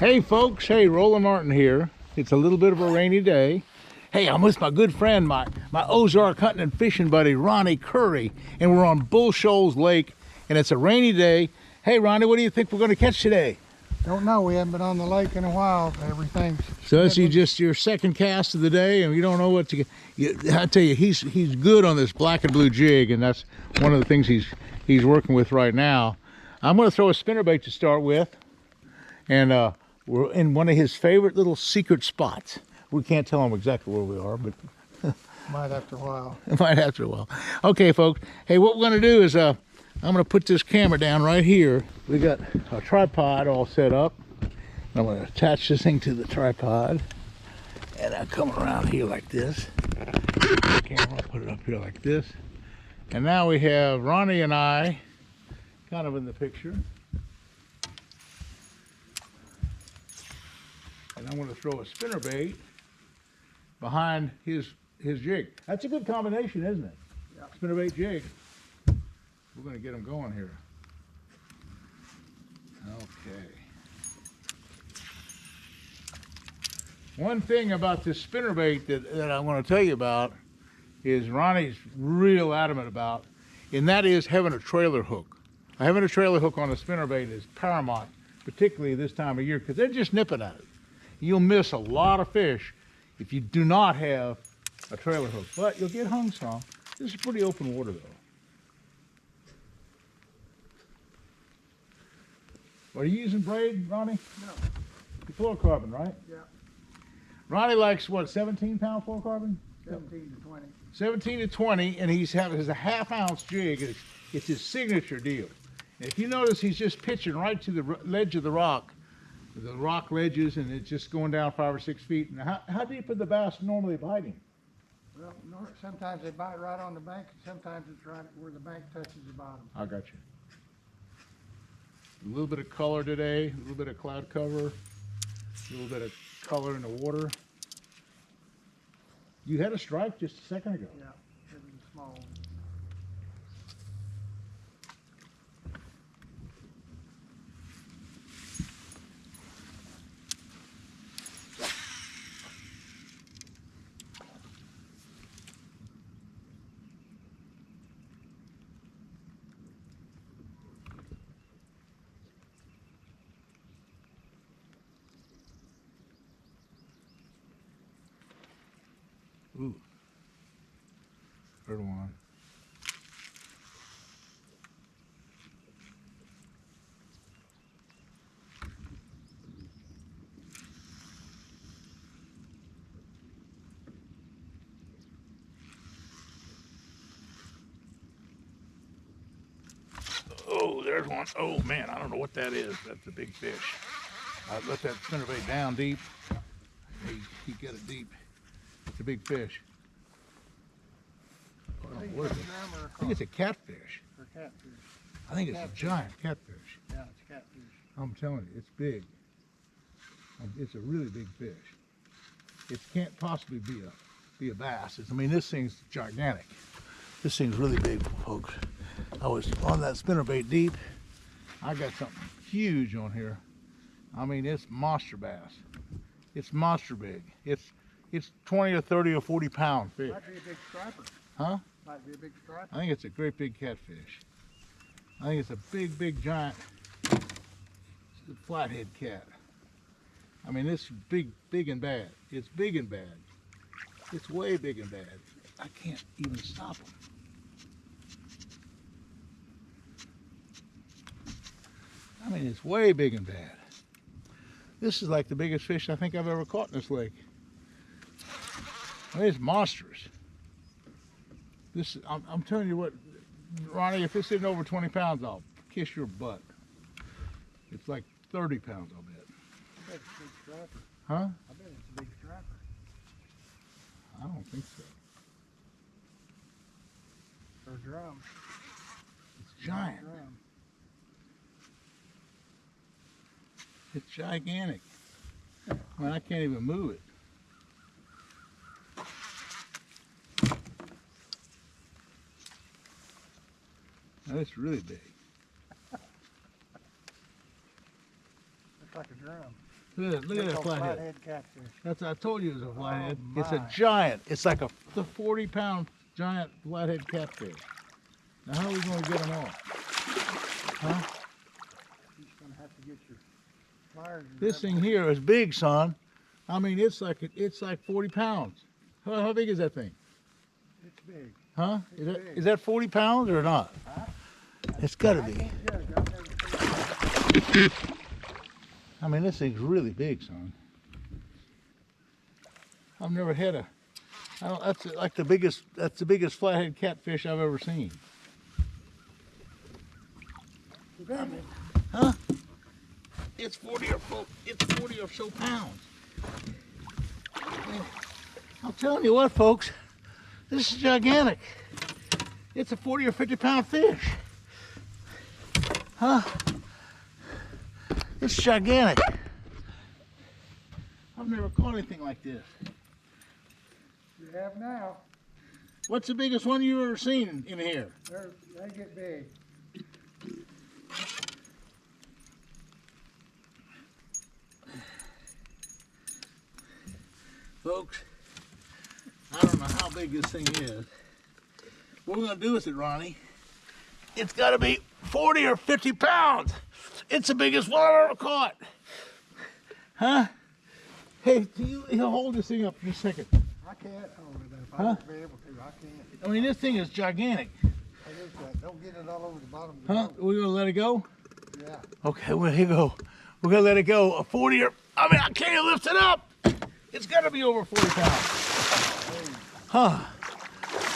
Hey folks, hey, Roland Martin here. It's a little bit of a rainy day. Hey, I'm with my good friend, my Ozark hunting and fishing buddy, Ronnie Curry, and we're on Bull Shoals Lake, and it's a rainy day. Hey Ronnie, what do you think we're going to catch today? Don't know, we haven't been on the lake in a while. Everything's So this is just your second cast of the day, and you don't know what to get. I tell you, he's good on this black and blue jig, and that's one of the things he's working with right now. I'm going to throw a spinnerbait to start with, and we're in one of his favorite little secret spots. We can't tell him exactly where we are, but might after a while. might after a while. Okay, folks. Hey, what we're going to do is I'm going to put this camera down right here. We got a tripod all set up. I'm going to attach this thing to the tripod, and I come around here like this. The camera, put it up here like this, and now we have Ronnie and I kind of in the picture. And I'm going to throw a spinnerbait behind his jig. That's a good combination, isn't it? Yeah. Spinnerbait jig. We're going to get him going here. Okay. One thing about this spinnerbait that I want to tell you about is Ronnie's real adamant about, and that is having a trailer hook. Having a trailer hook on a spinnerbait is paramount, particularly this time of year, because they're just nipping at it. You'll miss a lot of fish if you do not have a trailer hook, but you'll get hung some. This is pretty open water though. Are you using braid, Ronnie? No. Fluorocarbon, right? Yeah. Ronnie likes what, 17-pound fluorocarbon? 17 to 20. 17 to 20, and has a half-ounce jig. It's his signature deal. And if you notice, he's just pitching right to the ledge of the rock ledges, and it's just going down 5 or 6 feet. Now, how deep are the bass normally biting? Well, sometimes they bite right on the bank, and sometimes it's right where the bank touches the bottom. I got you. A little bit of color today, a little bit of cloud cover, a little bit of color in the water. You had a strike just a second ago. Yeah, it was a small one. Ooh. Third one. Oh, there's one. Oh man, I don't know what that is. That's a big fish. I let that spinnerbait down deep. He got it deep. It's a big fish. Oh, what is it? I think it's a catfish. Or catfish. I think it's a giant catfish. Yeah, it's catfish. I'm telling you, it's big. It's a really big fish. It can't possibly be a bass. I mean, this thing's gigantic. This thing's really big, folks. I was on that spinnerbait deep. I got something huge on here. I mean, it's monster bass. It's monster big. It's 20 or 30 or 40 pound fish. Might be a big striper. Huh? Might be a big striper. I think it's a great big catfish. I think it's a big giant flathead cat. I mean, it's big and bad. It's big and bad. It's way big and bad. I can't even stop him. I mean, it's way big and bad. This is like the biggest fish I think I've ever caught in this lake. I mean, it's monstrous. This, I'm telling you what, Ronnie, if it's in over 20 pounds, I'll kiss your butt. It's like 30 pounds, I'll bet. I bet it's a big striper. Huh? I bet it's a big striper. I don't think so. Or a drum. It's giant. Drum. It's gigantic. I mean, I can't even move it. Now, it's really big. Looks like a drum. Look at that flathead. Flathead catfish. That's I told you it was a flathead. Oh, It's a my. giant. It's like a 40-pound giant flathead catfish. Now how are we going to get them off? Huh? You're just gonna have to get your pliers. and This grab thing here is big, son. I mean, it's like 40 pounds. How big is that thing? it. It's big. Huh? It's big. Is that 40 pounds or not? Huh? It's got to I be. can't judge. I've never seen it. I mean, this thing's really big, son. I've never had a. That's like the biggest. That's the biggest flathead catfish I've ever seen. You got me. Huh? It's 40 or so pounds. I'm telling you what, folks. This is gigantic. It's a 40 or 50-pound fish. Huh? It's gigantic. I've never caught anything like this. You have now. What's the biggest one you've ever seen in here? They get big. Folks, I don't know how big this thing is. What we're going to do with it, Ronnie, it's got to be 40 or 50 pounds. It's the biggest one I've ever caught. Huh? Hey, he'll hold this thing up for a second. I can't hold it up. I Huh? won't be able to. I can't. I mean, this thing is gigantic. Hey, look at that. Don't get it all over the bottom of the Huh? boat. We're going to let it go? Yeah. Okay, well, here you go. We're going to let it go. A 40 or, I mean, I can't even lift it up. It's got to be over 40 pounds. Huh.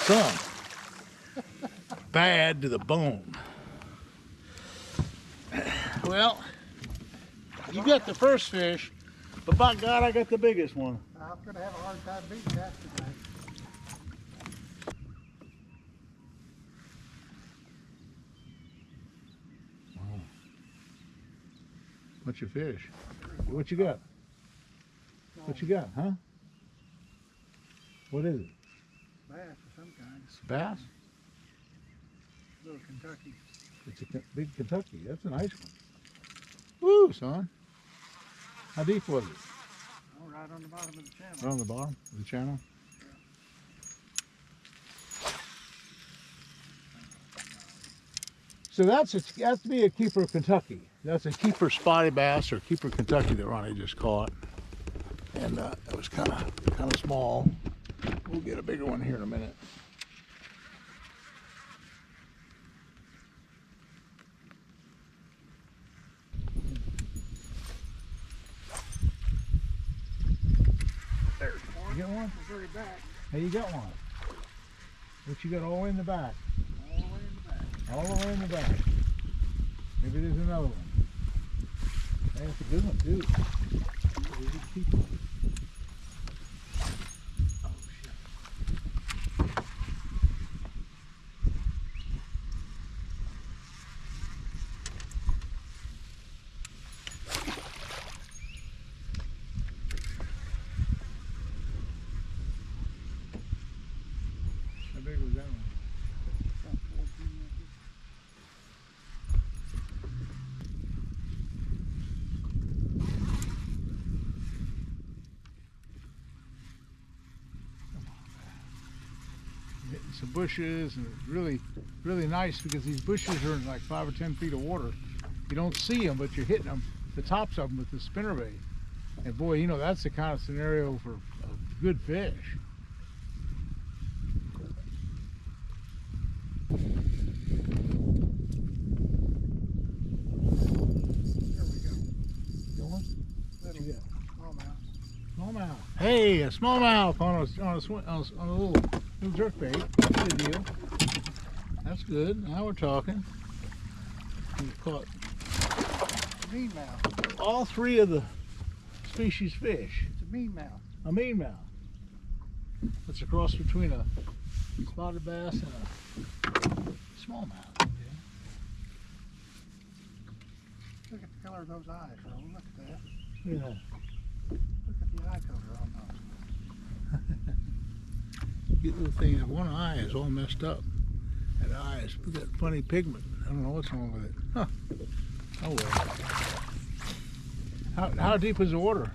Son. Bad to the bone. Well, you got the first fish, but by God, I got the biggest one. I'm going to have a hard time beating that today. What's your fish? What you got? What you got, huh? What is it? Bass of some kind. It's a bass? Little Kentucky. It's a big Kentucky. That's a nice one. Woo, son. How deep was it? Oh, right on the bottom of the channel. Right on the bottom of the channel? So that's to be a keeper Kentucky. That's a keeper spotty bass or keeper Kentucky that Ronnie just caught. And it was kind of small. We'll get a bigger one here in a minute. There. You get one? The very back. Hey, you got one. What you got all the way in the back? All the way in the back. All the way in the back. Maybe there's another one. Hey, that's a good one too. There's a keeper. Oh shit. How big was that one? About 14 inches. Hitting some bushes, and it's really nice because these bushes are in like 5 or 10 feet of water. You don't see them, but you're hitting them, the tops of them with the spinnerbait. And boy, you know, that's the kind of scenario for a good fish. There we go. Got one? Little you got? smallmouth. Smallmouth. Hey, a smallmouth on a little jerk bait. That's a good deal. That's good. Now we're talking. We've caught Mean mouth. all three of the species fish. It's a mean mouth. A mean mouth. That's a cross between a spotted bass and a smallmouth. Okay. Look at the color of those eyes, Roland. Look at that. Look at that. Look at the eye color on those. Get little thing. That one eye is all messed up. That eye is got funny pigment. I don't know what's wrong with it. Huh. Oh well. How deep is the water?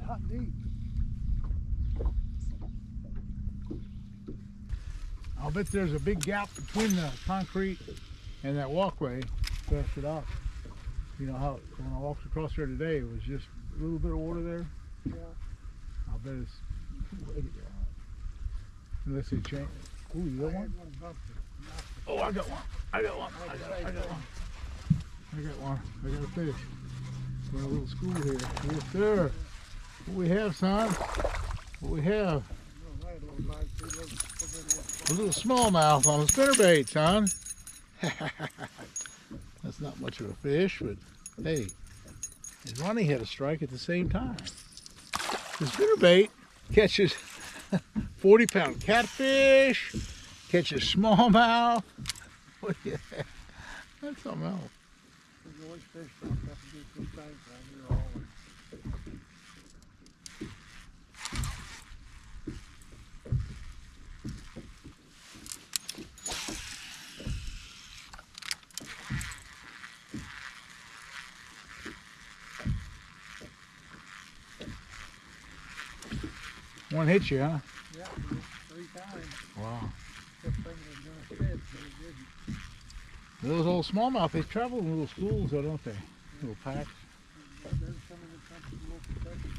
Not deep. I'll bet there's a big gap between the concrete and that walkway. Fast it out. You know how when I walked across there today, it was just a little bit of water there. Yeah. I'll bet it's unless they change. Ooh, you got one? Oh, I got one. I got one. I got one. I got one. I got a fish. We're in a little school here. Yes, sir. What we have, son? What we have? A little smallmouth on a spinnerbait, son. That's not much of a fish, but hey, and Ronnie had a strike at the same time. The spinnerbait catches 40-pound catfish, catches smallmouth. What do you have? That's something else. There's always fish jumping up against those banks right here always. One hit you, huh? Yeah, 3 times. Wow. Kept thinking it was gonna fit, but it didn't. Those old smallmouth, they travel in little schools, though, don't they? Little packs. There's some of the countries more protected.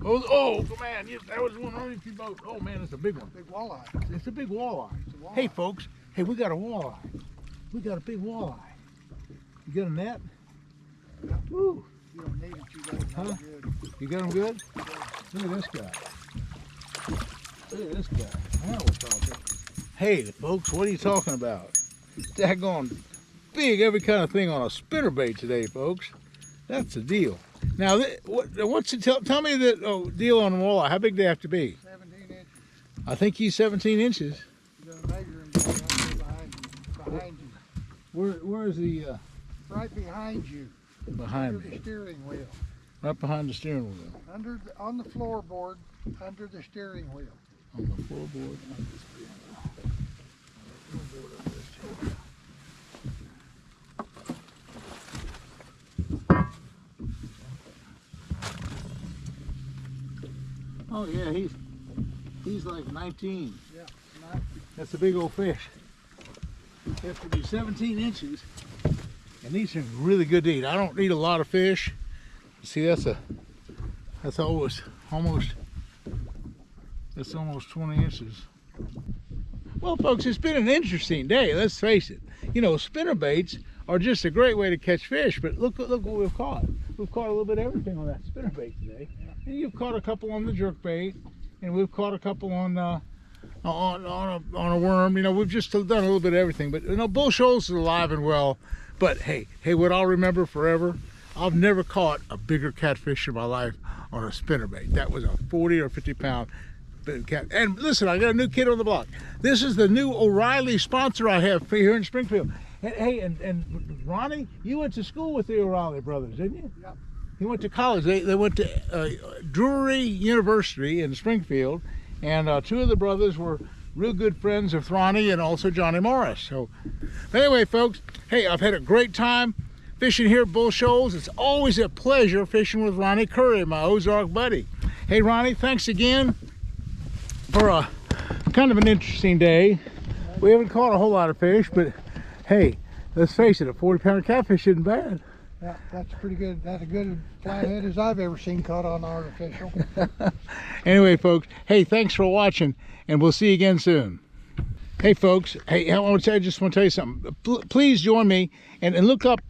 Oh, man, that was one on your boat. Oh, man, it's a big one. Big walleye. It's a big walleye. It's a walleye. Hey, folks, hey, we got a walleye. We got a big walleye. You got a net? Yeah. Woo. You don't need it, you got it Huh? good. You got him good? Look at this guy. Look at this guy. Now we're talking. Hey, folks, what are you talking about? Daggone big every kind of thing on a spinnerbait today, folks. That's the deal. Now, what's the tell me the deal on walleye? How big do they have to be? 17 inches. I think he's 17 inches. You're gonna measure him behind you. Where is he? Right behind you. Behind Under me. the steering wheel. Right behind the steering wheel. On the floorboard, under the steering wheel. On the floorboard. On the steering wheel. Oh yeah, he's like 19. Yeah, nice. That's a big old fish. They have to be 17 inches. And these are really good to eat. I don't eat a lot of fish. See, that's almost 20 inches. Well, folks, it's been an interesting day. Let's face it. You know, spinnerbaits are just a great way to catch fish. But look what we've caught. We've caught a little bit of everything on that spinnerbait today. And you've caught a couple on the jerkbait, and we've caught a couple on a worm. You know, we've just done a little bit of everything. But you know, Bull Shoals is alive and well. But hey, what I'll remember forever, I've never caught a bigger catfish in my life on a spinnerbait. That was a 40 or 50-pound cat. And listen, I got a new kid on the block. This is the new O'Reilly sponsor I have here in Springfield. And hey, and Ronnie, you went to school with the O'Reilly brothers, didn't you? Yep. He went to college. They went to Drury University in Springfield, and two of the brothers were real good friends of Ronnie and also Johnny Morris. So anyway, folks, hey, I've had a great time fishing here at Bull Shoals. It's always a pleasure fishing with Ronnie Curry, my Ozark buddy. Hey, Ronnie, thanks again for a kind of an interesting day. We haven't caught a whole lot of fish, but hey, let's face it, a 40-pounder catfish isn't bad. Yeah, that's pretty good. That's as good a flathead as I've ever seen caught on artificial. Anyway, folks, hey, thanks for watching, and we'll see you again soon. Hey, folks, hey, I just want to tell you something. Please join me and look up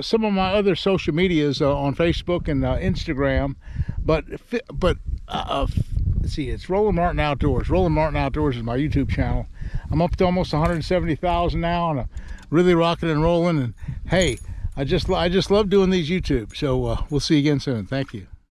some of my other social medias on Facebook and Instagram. But let's see, it's Roland Martin Outdoors. Roland Martin Outdoors is my YouTube channel. I'm up to almost 170,000 now, and I'm really rocking and rolling. And hey, I just love doing these YouTube. So we'll see you again soon. Thank you.